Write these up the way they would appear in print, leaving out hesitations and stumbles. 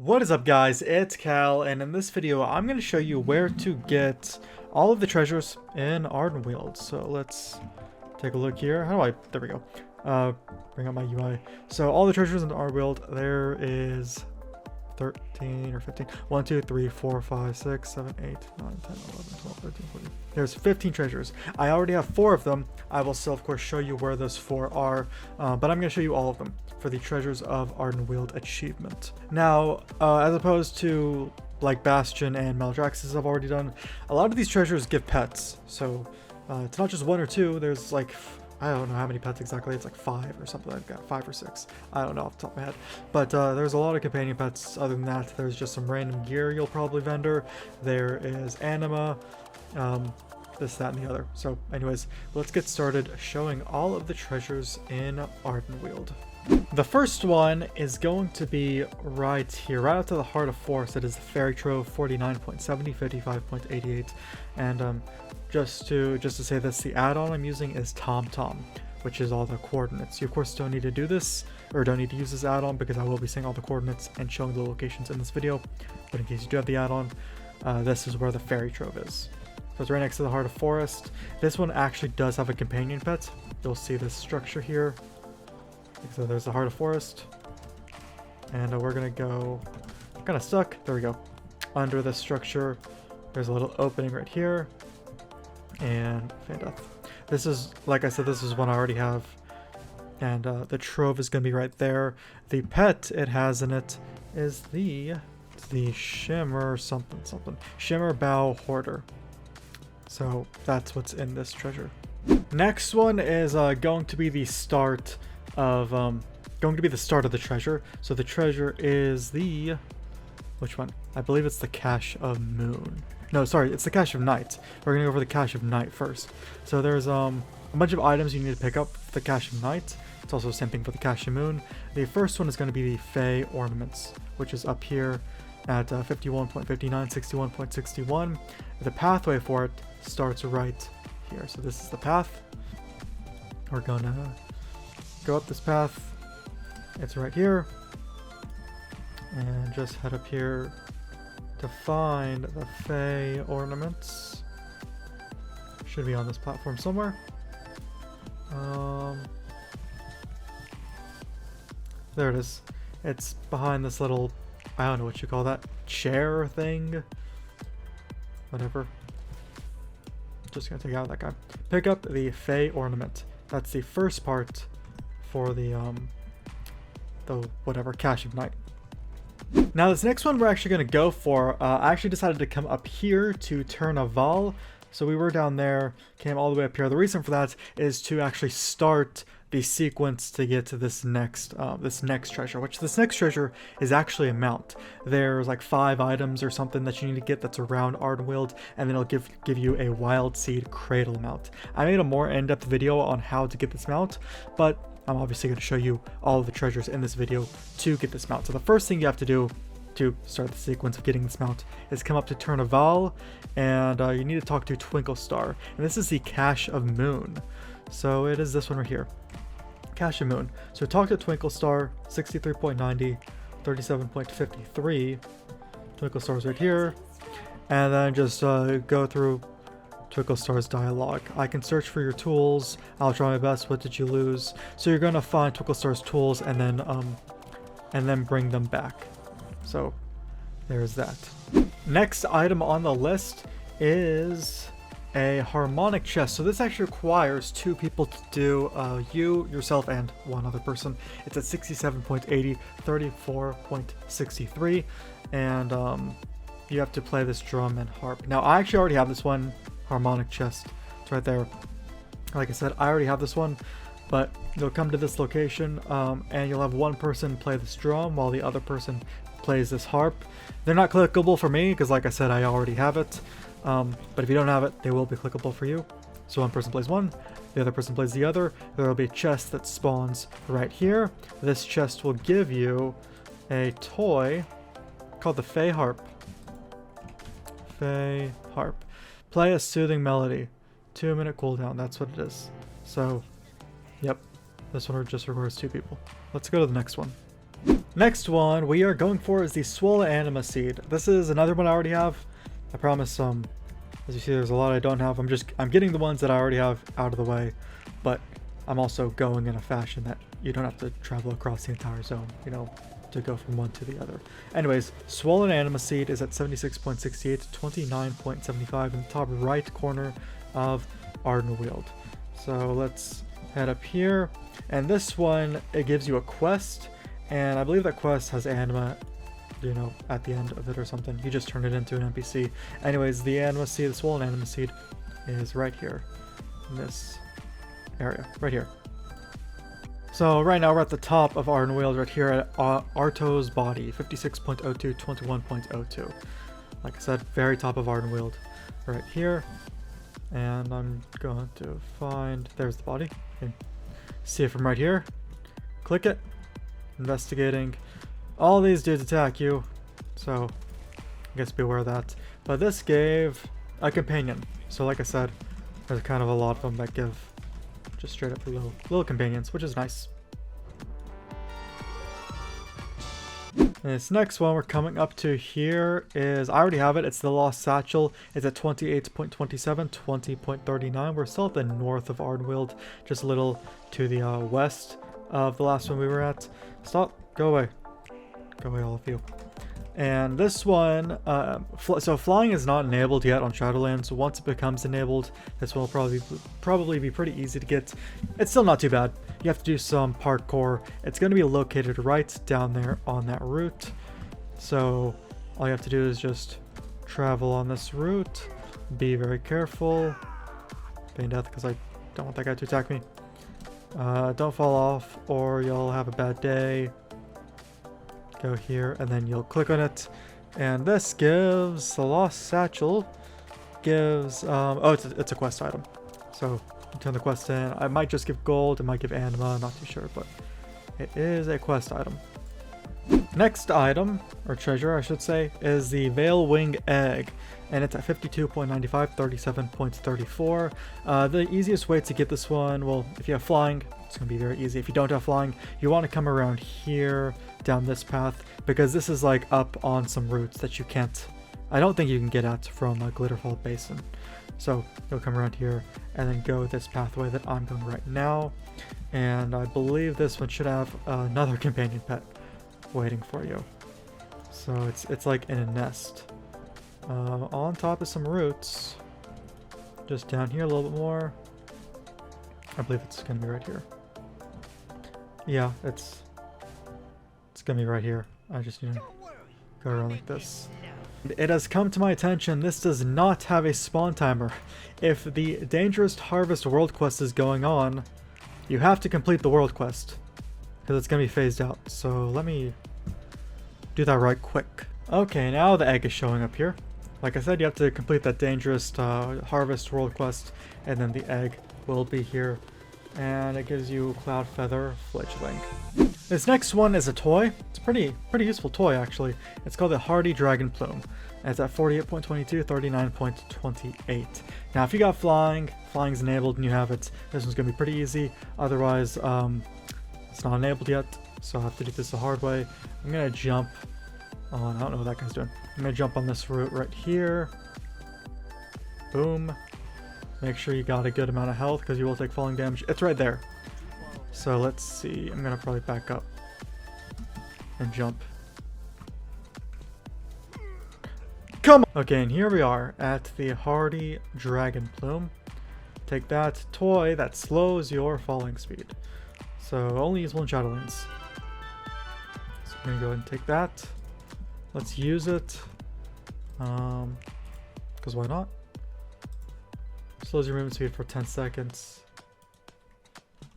What is up, guys? It's Cal, and in this video I'm going to show you where to get all of the treasures in Ardenweald. So let's take a look here. There we go. Bring up my UI. So all the treasures in Ardenweald, there is 13 or 15. 1, 2, 3, 4, 5, 6, 7, 8, 9, 10, 11, 12, 13, 14. There's 15 treasures. I already have 4 of them. I will still, of course, show you where those 4 are, but I'm going to show you all of them for the Treasures of Ardenweald achievement. Now, as opposed to like Bastion and Maldraxxus I've already done, a lot of these treasures give pets. So it's not just 1 or 2. There's like, I don't know how many pets exactly. It's like 5 or something like that. 5 or 6. I don't know off the top of my head. But there's a lot of companion pets. Other than that, there's just some random gear you'll probably vendor. There is anima, this, that, and the other. So anyways, let's get started showing all of the treasures in Ardenweald. The first one is going to be right here, right out to the heart of forest. It is the Ferry Trove, 49.70, 55.88, and just to say this, the add-on I'm using is TomTom, which is all the coordinates. You of course don't need to do this, or don't need to use this add-on, because I will be saying all the coordinates and showing the locations in this video. But in case you do have the add-on, this is where the Ferry Trove is. So it's right next to the heart of forest. This one actually does have a companion pet. You'll see this structure here. So there's the heart of forest, and we're gonna go, kind of stuck, there we go, under this structure. There's a little opening right here, and Fandeath. This is, like I said, this is one I already have, and the trove is gonna be right there. The pet it has in it is the shimmer shimmer bow hoarder. So that's what's in this treasure. Next one is going to be the start of the treasure. So the treasure is the, which one? I believe it's the Cache of Moon. No, sorry, it's the Cache of Night. We're gonna go over the Cache of Night first. So there's a bunch of items you need to pick up for the Cache of Night. It's also the same thing for the Cache of Moon. The first one is going to be the Fey Ornaments, which is up here at 51.59, 61.61. The pathway for it starts right here. So this is the path. We're gonna go up this path. It's right here, and just head up here to find the Fey Ornaments. Should be on this platform somewhere. There it is. It's behind this little, I don't know what you call that, chair thing, whatever. Just gonna take out that guy. Pick up the Fey Ornament. That's the first part for the whatever Cache of Night. Now this next one we're actually going to go for, I actually decided to come up here to Turnaval. So we were down there, came all the way up here. The reason for that is to actually start the sequence to get to this next treasure, which this next treasure is actually a mount. There's like 5 items or something that you need to get that's around Ardenweald, and then it'll give you a Wildseed Cradle mount. I made a more in-depth video on how to get this mount, but I'm obviously going to show you all of the treasures in this video to get this mount. So the first thing you have to do to start the sequence of getting this mount is come up to Turnaval, and you need to talk to Twinkle Star, and this is the Cache of Moon. So it is this one right here, Cache of Moon. So talk to Twinkle Star, 63.90, 37.53. Twinkle Star's right here, and then just go through Twinkle Star's dialogue. I can search for your tools. I'll try my best. What did you lose? So you're gonna find Twinkle Star's tools and then bring them back. So there's that. Next item on the list is a Harmonic Chest. So this actually requires 2 people to do, you, yourself, and 1 other person. It's at 67.80, 34.63, and you have to play this drum and harp. Now I actually already have this one, Harmonic Chest. It's right there. Like I said, I already have this one, but you'll come to this location, and you'll have 1 person play this drum while the other person plays this harp. They're not clickable for me because, like I said, I already have it. But if you don't have it, they will be clickable for you. So 1 person plays one, the other person plays the other. There will be a chest that spawns right here. This chest will give you a toy called the Fey Harp. Fey Harp. Play a soothing melody. 2-minute cooldown. That's what it is. So, yep. This one just requires 2 people. Let's go to the next one. Next one we are going for is the Swollen Anima Seed. This is another one I already have. I promise as you see there's a lot I don't have. I'm getting the ones that I already have out of the way, but I'm also going in a fashion that you don't have to travel across the entire zone, you know, to go from one to the other. Anyways, Swollen Anima Seed is at 76.68 to 29.75 in the top right corner of Ardenweald. So let's head up here, and this one, it gives you a quest, and I believe that quest has anima, you know, at the end of it or something. You just turn it into an NPC. Anyways, the anima seed, the Swollen Anima Seed, is right here in this area, right here. So right now we're at the top of Ardenweald, right here at Arto's Body, 56.02, 21.02. Like I said, very top of Ardenweald, right here. And I'm going to find, there's the body. Okay. See it from right here. Click it. Investigating. All these dudes attack you, so I guess be aware of that. But this gave a companion. So like I said, there's kind of a lot of them that give just straight up little companions, which is nice. And this next one we're coming up to here is, I already have it, it's the Lost Satchel. It's at 28.27, 20.39. We're still at the north of Ardenweald, just a little to the west of the last one we were at. Stop, go away. Go away, all of you. And this one, so flying is not enabled yet on Shadowlands. So once it becomes enabled, this one will probably be pretty easy to get. It's still not too bad. You have to do some parkour. It's going to be located right down there on that route. So all you have to do is just travel on this route. Be very careful. Feign death because I don't want that guy to attack me. Don't fall off or you'll have a bad day. Go here and then you'll click on it, and this gives the Lost Satchel gives oh, it's a quest item, so you turn the quest in. I might just give gold, it might give anima, I'm not too sure, but it is a quest item. Next item, or treasure I should say, is the Veil Wing Egg, and it's at 52.95, 37.34. The easiest way to get this one, well, if you have flying, it's going to be very easy. If you don't have flying, you want to come around here, down this path, because this is like up on some routes that you can't, I don't think you can get at from a Glitterfall Basin. So you'll come around here and then go this pathway that I'm going right now. And I believe this one should have another companion pet waiting for you. So it's like in a nest. On top of some roots. Just down here a little bit more. I believe it's going to be right here. Yeah, it's going to be right here. I just need to go around like this. It has come to my attention, this does not have a spawn timer. If the Dangerous Harvest world quest is going on, you have to complete the world quest, because it's going to be phased out. So let me do that right quick. Okay, now the egg is showing up here. Like I said, you have to complete that Dangerous Harvest world quest, and then the egg will be here. And it gives you Cloud Feather Fledgling. This next one is a toy. It's a pretty useful toy actually. It's called the Hardy Dragon Plume. And it's at 48.22, 39.28. Now if you got flying's enabled and you have it, this one's gonna be pretty easy. Otherwise, it's not enabled yet, so I'll have to do this the hard way. I'm gonna jump on, I don't know what that guy's doing. I'm gonna jump on this route right here. Boom. Make sure you got a good amount of health because you will take falling damage. It's right there. So let's see. I'm going to probably back up and jump. Come on! Okay, and here we are at the Hardy Dragon Plume. Take that toy that slows your falling speed. So only usable in Shadowlands. So I'm going to go ahead and take that. Let's use it. Because why not? Slows your movement speed for 10 seconds.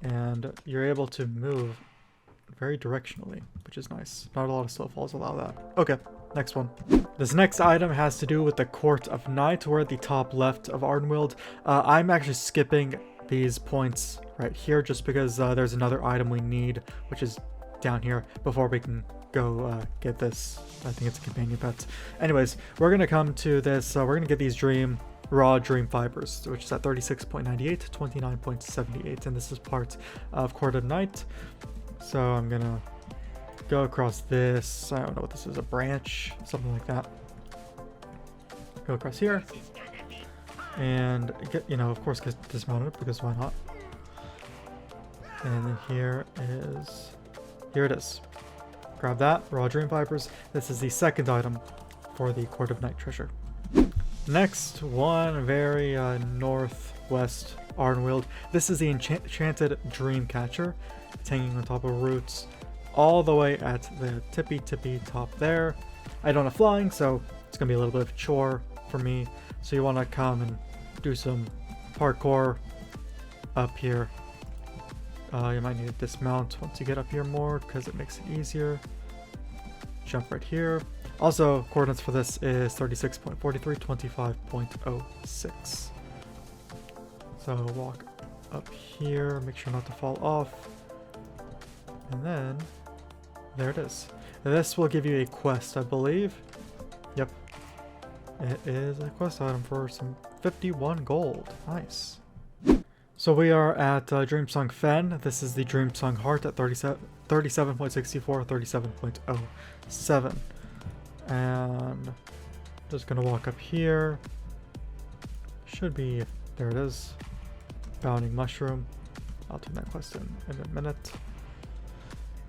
And you're able to move very directionally, which is nice. Not a lot of snowfalls allow that. Okay, next one. This next item has to do with the Court of Night. We're at the top left of Ardenweald. I'm actually skipping these points right here just because there's another item we need, which is down here, before we can go get this. I think it's a companion pet. Anyways, we're going to come to this. We're going to get these raw dream fibers, which is at 36.98, 29.78, and this is part of Court of Night. So I'm gonna go across this. I don't know what this is, a branch, something like that. Go across here. And get, you know, of course, get dismounted because why not? And then here it is. Grab that, raw dream fibers. This is the second item for the Court of Night treasure. Next one, very northwest Ardenweald. This is the Enchanted Dream Catcher. It's hanging on top of roots all the way at the tippy top there. I don't have flying, so it's gonna be a little bit of a chore for me. So you want to come and do some parkour up here. You might need to dismount once you get up here more because it makes it easier. Jump right here. Also, coordinates for this is 36.43, 25.06. So walk up here, make sure not to fall off. And then, there it is. This will give you a quest, I believe. Yep. It is a quest item for some 51 gold. Nice. So we are at Dreamsong Fen. This is the Dreamsong Heart at 37.64, 37.07. And just gonna walk up here. Should be, there it is. Bounding Mushroom. I'll turn that quest in a minute.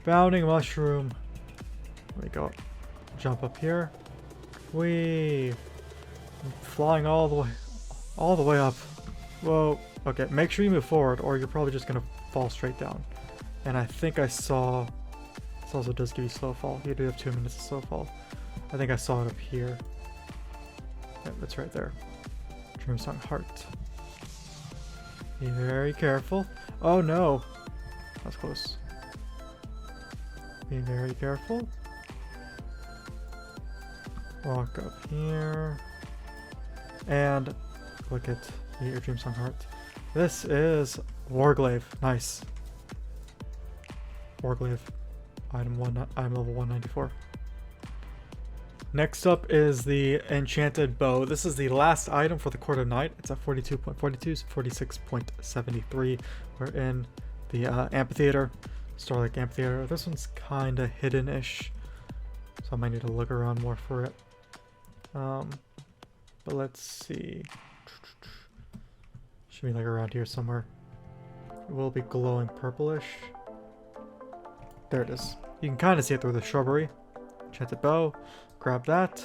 Bounding Mushroom. There we go. Jump up here. Whee! Flying all the way up. Whoa. Okay, make sure you move forward or you're probably just gonna fall straight down. And I think I saw, this also does give you slow fall. You do have 2 minutes of slow fall. I think I saw it up here. Yep, it's right there. Dreamsong Heart. Be very careful. Oh no! That's close. Be very careful. Walk up here. And look at your Dreamsong Heart. This is Warglaive. Nice. Warglaive. Item level 194. Next up is the Enchanted Bow. This is the last item for the Court of Night. It's at 42.42, 46.73. We're in the amphitheater, Starlight Amphitheater. This one's kind of hidden-ish, so I might need to look around more for it. But let's see. Should be like around here somewhere. It will be glowing purplish. There it is. You can kind of see it through the shrubbery. Enchanted Bow. Grab that.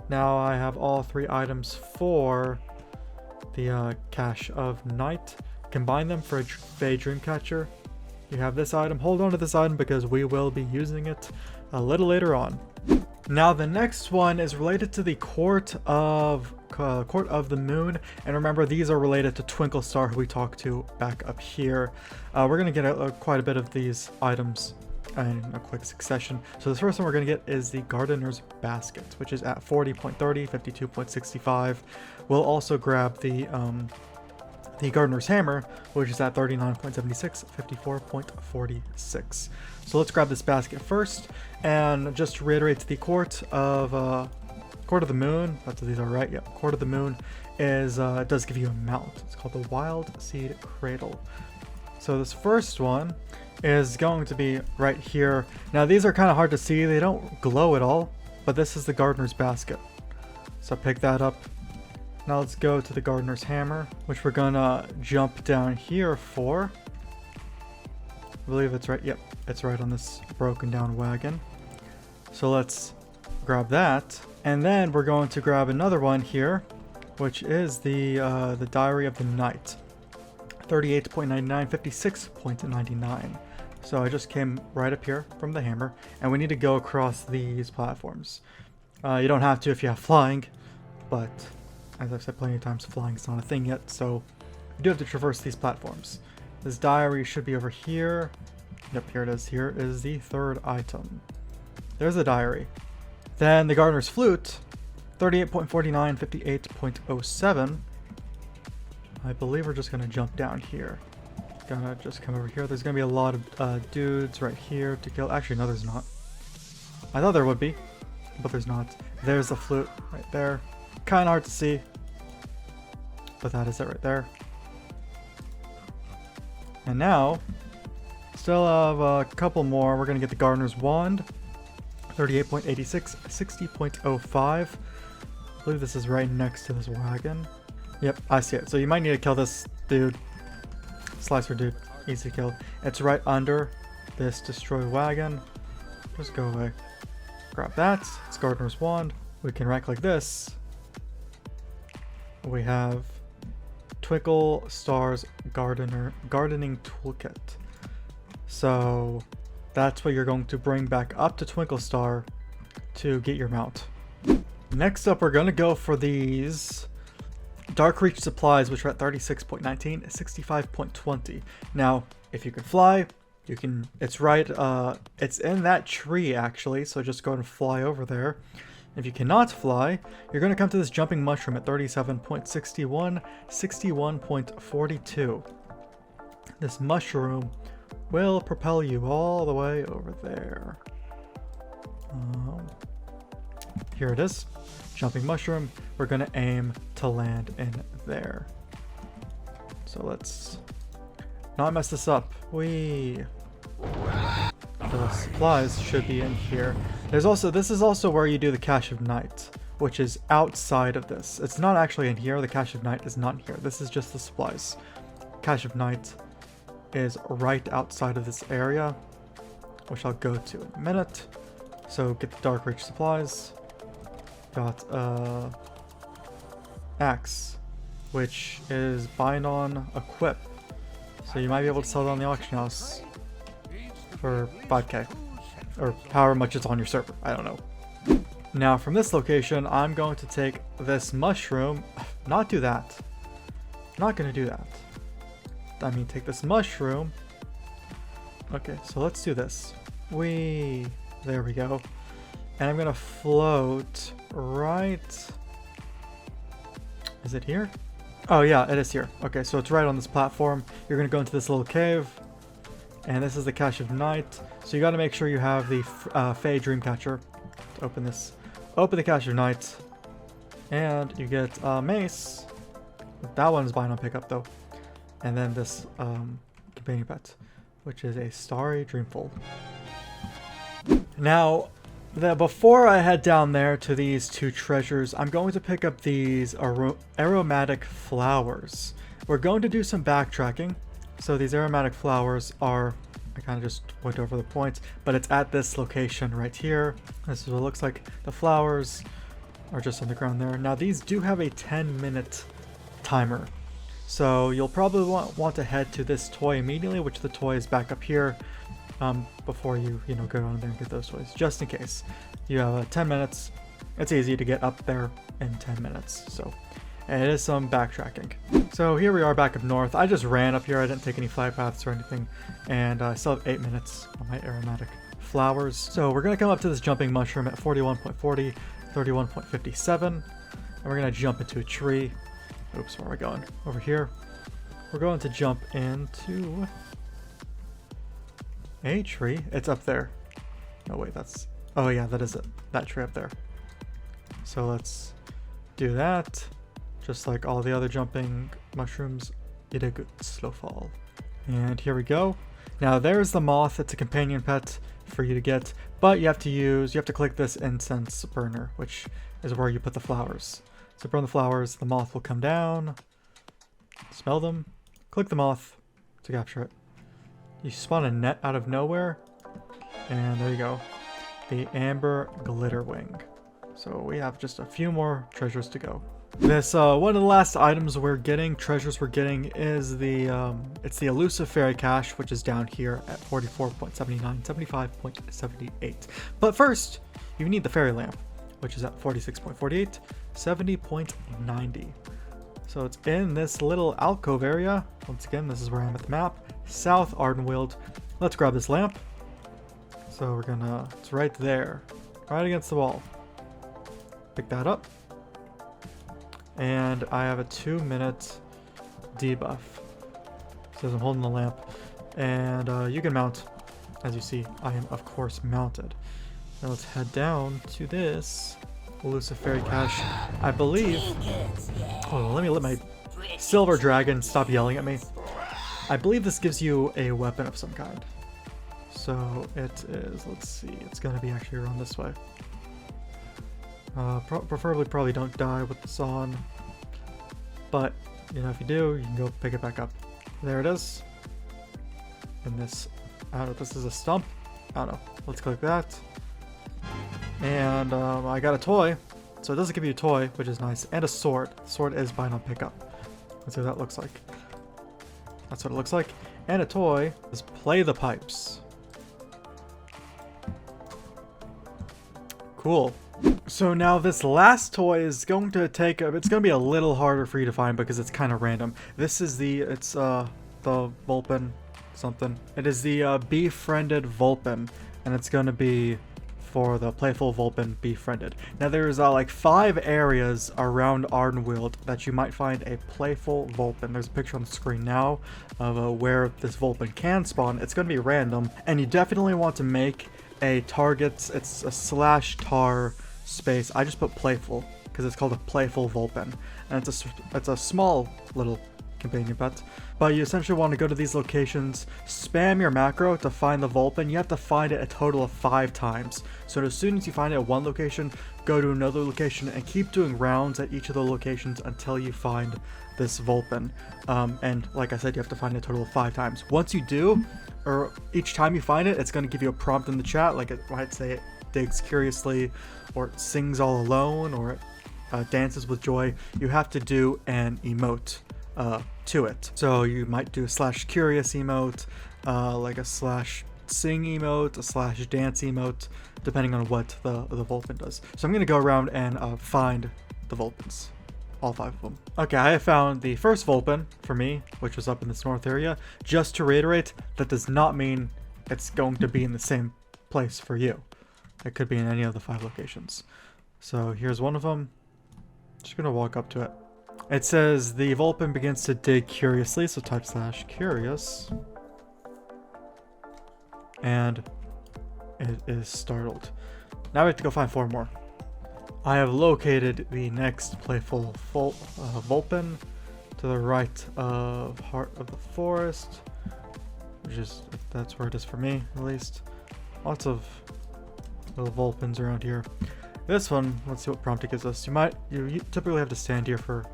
Now I have all 3 items for the Cache of Night. Combine them for a Fey Dreamcatcher. You have this item. Hold on to this item because we will be using it a little later on. Now the next one is related to the Court of the Moon, and remember these are related to Twinkle Star, who we talked to back up here. We're gonna get quite a bit of these items in a quick succession. So the first one we're gonna get is the Gardener's Basket, which is at 40.30, 52.65. We'll also grab the Gardener's Hammer, which is at 39.76, 54.46. So let's grab this basket first, and just to reiterate, the Court of the Moon, that's what these are, right? Yep. Court of the Moon is it does give you a mount. It's called the Wildseed Cradle. So this first one is going to be right here. Now these are kind of hard to see. They don't glow at all, but this is the Gardener's Basket. So pick that up. Now let's go to the Gardener's Hammer, which we're gonna jump down here for. I believe it's right. Yep, it's right on this broken down wagon. So let's grab that, and then we're going to grab another one here, which is the Diary of the Night. 38.99, 56.99. So I just came right up here from the hammer, and we need to go across these platforms. You don't have to if you have flying, but as I've said plenty of times, flying is not a thing yet, so you do have to traverse these platforms. This diary should be over here. Yep, here it is. Here is the third item. There's the diary. Then the Gardener's Flute, 38.49, 58.07. I believe we're just gonna jump down here. Gonna just come over here. There's gonna be a lot of dudes right here to kill. Actually, no, there's not. I thought there would be, but there's not. There's the flute right there. Kind of hard to see, but that is it right there. And now, it's still have a couple more. We're gonna get the Gardener's Wand. 38.86, 60.05. I believe this is right next to this wagon. Yep, I see it. So you might need to kill this dude. Slicer dude. Easy kill. It's right under this destroy wagon. Just go away. Grab that. It's Gardener's Wand. We can right click this. We have Twinkle Star's Gardening Toolkit. So that's what you're going to bring back up to Twinkle Star to get your mount. Next up, we're going to go for these Dark Reach supplies, which are at 36.19, 65.20. Now, if you can fly, you can, it's right, it's in that tree actually, so just go ahead and fly over there. If you cannot fly, you're going to come to this jumping mushroom at 37.61, 61.42. This mushroom will propel you all the way over there. Here it is. Jumping mushroom. We're going to aim to land in there. So let's not mess this up. The supplies should be in here. There's also, this is also where you do the Cache of Night, which is outside of this. It's not actually in here. The Cache of Night is not here. This is just the supplies. Cache of Night is right outside of this area, which I'll go to in a minute. So get the Dark Reach supplies. Got axe, which is bind on equip. So you might be able to sell it on the auction house for 5k. Or however much it's on your server. I don't know. Now from this location, I'm going to take this mushroom. Not do that. Not going to do that. I mean, take this mushroom. Okay, so let's do this. There we go. And I'm going to float right... Is it here? Oh yeah, it is here. Okay, so it's right on this platform. You're going to go into this little cave. And this is the Cache of Night. So you got to make sure you have the Fey Dreamcatcher. Open this. Open the Cache of Night. And you get mace. That one's bind on pickup though. And then this companion pet, which is a Starry Dreamfold. Now, before I head down there to these two treasures, I'm going to pick up these Aromatic Flowers. We're going to do some backtracking. So these Aromatic Flowers are, I kind of just went over the points, but it's at this location right here. This is what it looks like. The flowers are just on the ground there. Now these do have a 10-minute timer. So you'll probably want to head to this toy immediately, which the toy is back up here, before you go down there and get those toys, just in case. You have 10 minutes. It's easy to get up there in 10 minutes. So and it is some backtracking. So here we are back up north. I just ran up here. I didn't take any fly paths or anything. And I still have 8 minutes on my Aromatic Flowers. So we're going to come up to this jumping mushroom at 41.40, 31.57. And we're going to jump into a tree. Oops, where are we going? Over here. We're going to jump into a tree. It's up there. Oh wait, that's... Oh yeah, that is it. That tree up there. So let's do that. Just like all the other jumping mushrooms, get a good slow fall. And here we go. Now there's the moth. It's a companion pet for you to get, but you have to click this incense burner, which is where you put the flowers. So burn the flowers, the moth will come down, smell them, click the moth to capture it. You spawn a net out of nowhere, and there you go. The Amber Glitterwing. So we have just a few more treasures to go. This one of the last items we're getting, treasures we're getting, is the it's the Elusive Fairy Cache, which is down here at 44.79, 75.78. But first, you need the Ferry Lamp, which is at 46.48, 70.90. So it's in this little alcove area. Once again, this is where I am at the map. South Ardenweald. Let's grab this lamp. So we're gonna, it's right there, right against the wall. Pick that up. And I have a 2-minute debuff. Says I'm holding the lamp. And you can mount. As you see, I am of course mounted. Now let's head down to this Elusive Fairy Cache. I believe... Oh, let me let my silver dragon stop yelling at me. I believe this gives you a weapon of some kind. So it is, let's see, it's gonna be actually around this way. Preferably probably don't die with this on, but you know, if you do, you can go pick it back up. There it is. And this, I don't know if this is a stump. I don't know. Let's click that. And I got a toy. So it doesn't give you a toy, which is nice. And a sword. The sword is bind on pickup. Let's see what that looks like. That's what it looks like. And a toy is play the pipes. Cool. So now this last toy is going to take, it's going to be a little harder for you to find because it's kind of random. This is the Vulpin something. It is the befriended Vulpin, and it's going to be for the Playful Vulpin befriended. Now there's like 5 areas around Ardenweald that you might find a Playful Vulpin. There's a picture on the screen now of where this Vulpin can spawn. It's going to be random, and you definitely want to make a target. It's a /tar space. I just put Playful because it's called a Playful Vulpin, and it's a small little companion pet. But you essentially want to go to these locations, spam your macro to find the Vulpin. You have to find it a total of 5 times. So as soon as you find it at one location, go to another location and keep doing rounds at each of the locations until you find this Vulpin. And like I said, you have to find it a total of 5 times. Once you do, or each time you find it, it's going to give you a prompt in the chat, like it might say it digs curiously, or it sings all alone, or it dances with joy. You have to do an emote to it. So you might do a /curious emote, like a /sing emote, a /dance emote, depending on what the Vulpin does. So I'm going to go around and find the Vulpins. All 5 of them. Okay, I have found the first Vulpin for me, which was up in this north area. Just to reiterate, that does not mean it's going to be in the same place for you. It could be in any of the 5 locations. So here's one of them. Just gonna walk up to it. It says the Vulpin begins to dig curiously, so type /curious. And it is startled. Now we have to go find 4 more. I have located the next Playful Vulpin to the right of Heart of the Forest, which is, that's where it is for me, at least. Lots of little Vulpins around here. This one, let's see what prompt it gives us. You typically have to stand here for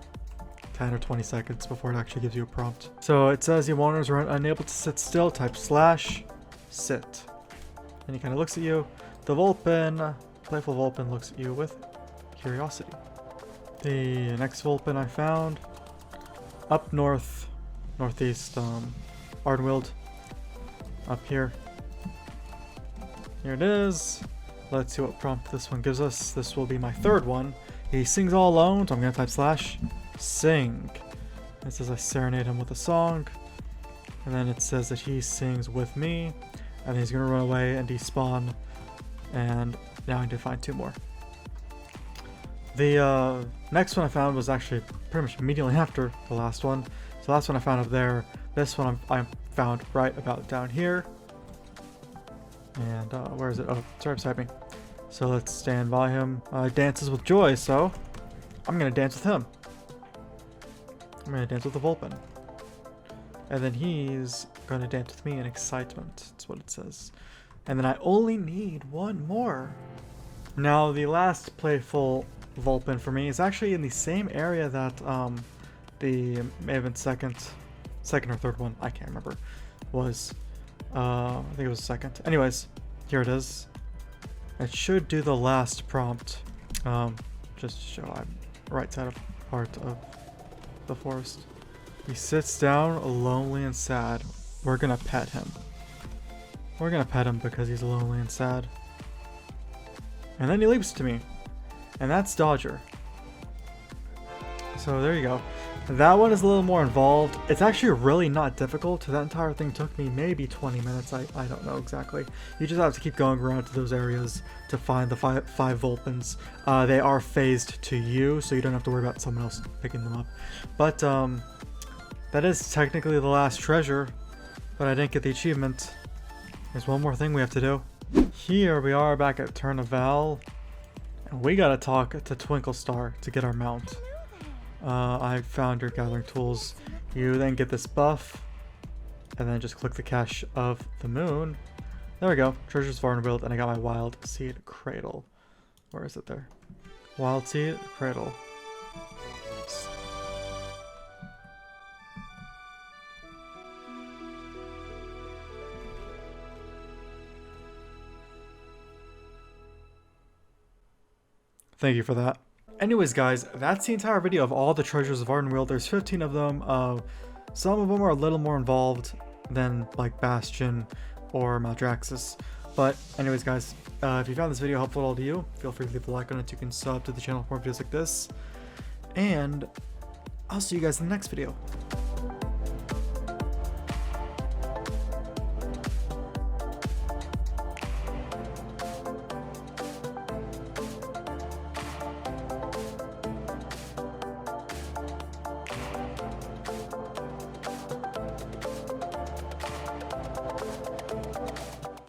10 or 20 seconds before it actually gives you a prompt. So it says you wanders around unable to sit still, type /sit. And he kind of looks at you. The Vulpin, Playful Vulpin, looks at you with curiosity. The next Vulpin I found up northeast Ardenweald, up here. Here it is. Let's see what prompt this one gives us. This will be my 3rd one. He sings all alone, so I'm gonna type /sing. It says I serenade him with a song, and then it says that he sings with me, and he's gonna run away and despawn. And now I need to find 2 more. The next one I found was actually pretty much immediately after the last one. So the last one I found up there. This one I found right about down here. And where is it? Oh, it's right beside me. So let's stand by him. Dances with joy, so I'm gonna dance with him. I'm gonna dance with the Vulpin. And then he's gonna dance with me in excitement. That's what it says. And then I only need 1 more. Now the last Playful Vulpin for me is actually in the same area that the may have been second or 3rd one, I can't remember, was. I think it was 2nd. Anyways, here it is. It should do the last prompt. Just to show I'm right side of Heart of the Forest. He sits down lonely and sad. We're gonna pet him. We're gonna pet him because he's lonely and sad. And then he leaps to me. And that's Dodger. So there you go. That one is a little more involved. It's actually really not difficult. That entire thing took me maybe 20 minutes. I don't know exactly. You just have to keep going around to those areas to find the 5 Vulpins. They are phased to you, so you don't have to worry about someone else picking them up. But that is technically the last treasure, but I didn't get the achievement. There's one more thing we have to do. Here we are back at Turnaval, and we gotta talk to Twinklestar to get our mount. I found your gathering tools. You then get this buff, and then just click the cache of the moon. There we go. Treasures of Ardenweald, and I got my Wildseed Cradle. Where is it there? Wildseed Cradle. Thank you for that. Anyways, guys, that's the entire video of all the treasures of Ardenweald. There's 15 of them. Some of them are a little more involved than like Bastion or Maldraxxus. But anyways, guys, if you found this video helpful at all to you, feel free to leave a like on it. You can sub to the channel for more videos like this. And I'll see you guys in the next video.